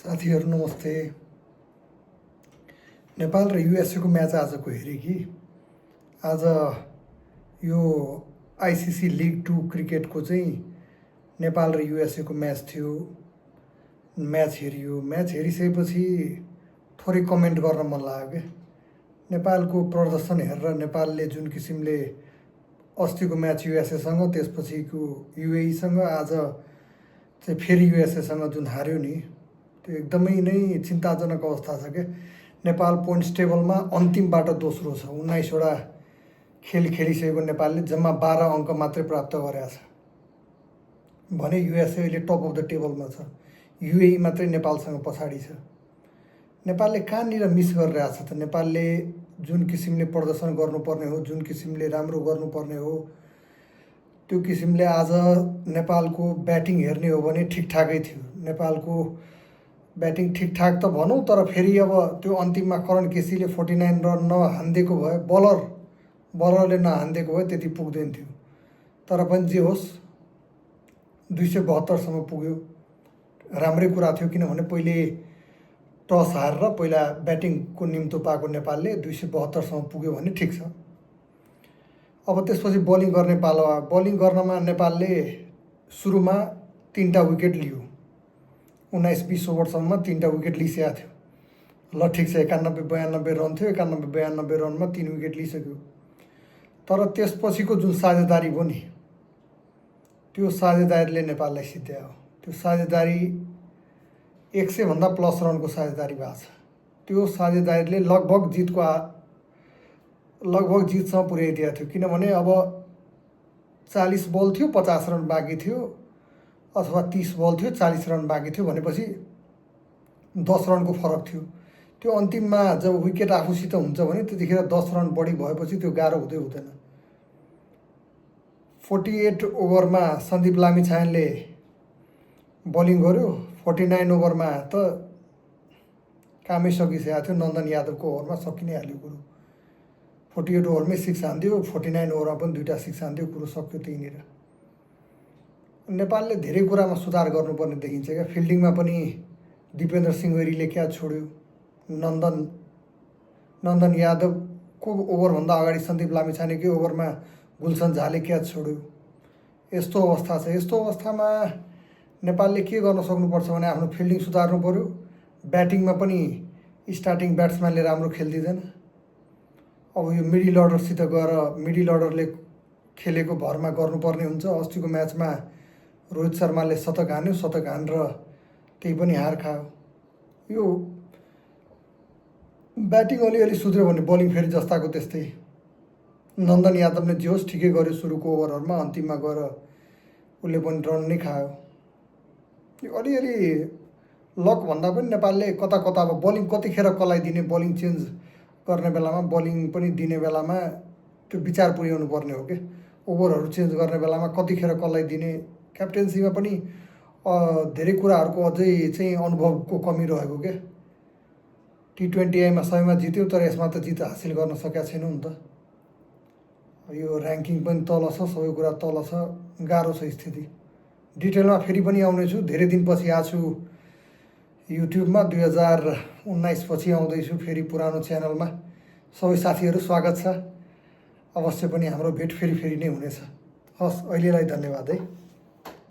साथीहरू नमस्ते। नेपाल र युएसएको म्याच आजको हेरेँ कि आज यो आइसिसी लिग 2 क्रिकेटको चाहिँ नेपाल र युएसएको म्याच थियो। म्याच हेरियो। म्याच हेरिसकेपछि थोरै कमेन्ट गर्न मन लाग्यो क्या। नेपालको प्रदर्शन हेरेर नेपालले जुन किसिमले अस्तिको म्याच युएसएसँग, त्यसपछिको युएईसँग, आज चाहिँ फेरि युएसएसँग जुन हार्यो नि, त्यो एकदमै नै चिन्ताजनक अवस्था छ क्या। नेपाल पोइन्ट्स टेबलमा अन्तिमबाट दोस्रो छ। 19वटा खेल खेलिसकेको नेपालले जम्मा 12 अङ्क मात्रै प्राप्त गरेको छ भने युएसए अहिले टप अफ द टेबलमा छ। युएई मात्रै नेपालसँग पछाडि छ। नेपालले कहाँनिर मिस गरिरहेको छ त? नेपालले जुन किसिमले प्रदर्शन गर्नुपर्ने हो, जुन किसिमले राम्रो गर्नुपर्ने हो, त्यो किसिमले आज नेपालको ब्याटिङ हेर्ने हो भने ठिकठाकै थियो। नेपालको ब्याटिङ ठिकठाक त भनौँ, तर फेरि अब त्यो अन्तिममा करण केसीले 49 रन नहानिदिएको भए, बलरले नहानिदिएको भए त्यति पुग्दैन थियो। तर पनि जे होस्, 272सम्म पुग्यो। राम्रै कुरा थियो, किनभने पहिले टस हारेर पहिला ब्याटिङको निम्तो पाएको नेपालले 272सम्म पुग्यो भने ठिक छ। अब त्यसपछि बलिङ गर्ने पालो आयो। बलिङ गर्नमा नेपालले सुरुमा 3टा विकेट लियो। 19-20 ओभरसम्ममा 3टा विकेट लिइसकेको थियो। ल ठिक छ, 91-92 रन थियो। 91-92 रनमा 3 विकेट लिइसक्यो। तर त्यसपछिको जुन साझेदारी भयो नि, त्यो साझेदारीले नेपाललाई सिद्ध्यायो। त्यो साझेदारी 100 भन्दा प्लस रनको साझेदारी भएको छ। त्यो साझेदारीले लगभग जितसम्म पुर्याइदिएको थियो। किनभने अब 40 बल थियो, 50 रन बाँकी थियो, अथवा 30 बल थियो, 40 रन बाँकी थियो भनेपछि 10 रनको फरक थियो। त्यो अन्तिममा जब विकेट आफूसित हुन्छ भने त्यतिखेर 10 रन बढी भएपछि त्यो गाह्रो हुँदैन। 48 ओभरमा सन्दीप लामिछानेले बलिङ गर्यो। 49 ओभरमा त कामै सकिसकेको थियो। नन्दन यादवको ओभरमा सकि नै हाल्यो कुरो। 48 ओभरमै 6 हान्दियो, 49 ओभरमा पनि 2टा 6 हान्दियो। कुरो सक्यो त्यहीँनिर। नेपालले धेरै कुरामा सुधार गर्नुपर्ने देखिन्छ क्या। फिल्डिङमा पनि दिपेन्द्र सिंह ओइरीले क्याच छोड्यो। नन्दन यादवको ओभरभन्दा अगाडि सन्दीप लामिछानेकै ओभरमा गुलसन झाले क्याच छोड्यो। यस्तो अवस्था छ। यस्तो अवस्थामा नेपालले के गर्न सक्नुपर्छ भने आफ्नो फिल्डिङ सुधार्नु पऱ्यो। ब्याटिङमा पनि स्टार्टिङ ब्याट्सम्यानले राम्रो खेलिदिँदैन। अब यो मिडल अर्डरसित गएर मिडल अर्डरले खेलेको भरमा गर्नुपर्ने हुन्छ। अस्तिको म्याचमा रोहित शर्माले शतक हान्यो। शतक हानेर त्यही पनि हार खायो। यो ब्याटिङ अलिअलि सुध्रियो भने बलिङ फेरि जस्ताको त्यस्तै। नन्दन यादवले जे होस् ठिकै गर्यो सुरुको ओभरहरूमा। अन्तिममा गएर उसले पनि रन नै खायो। यो अलिअलि लक भन्दा पनि नेपालले कता कता अब बलिङ कतिखेर कसलाई दिने, बलिङ चेन्ज गर्ने बेलामा, बलिङ पनि दिने बेलामा त्यो विचार पुर्याउनु पर्ने हो क्या। ओभरहरू चेन्ज गर्ने बेलामा कतिखेर कसलाई दिने। क्याप्टेन्सीमा पनि धेरै कुराहरूको अझै चाहिँ अनुभवको कमी रहेको क्या। T20 100मा जित्यो, तर यसमा त जित हासिल गर्न सकेका छैनौँ नि त। यो ऱ्याङ्किङ पनि तल छ, सबै कुरा तल छ। गाह्रो छ स्थिति। डिटेलमा फेरि पनि आउनेछु। धेरै दिनपछि आएको छु युट्युबमा। 2019 पछि आउँदैछु फेरि पुरानो च्यानलमा। सबै साथीहरू स्वागत छ। अवश्य पनि हाम्रो भेट फेरि नै हुनेछ। हस्, अहिलेलाई धन्यवाद है।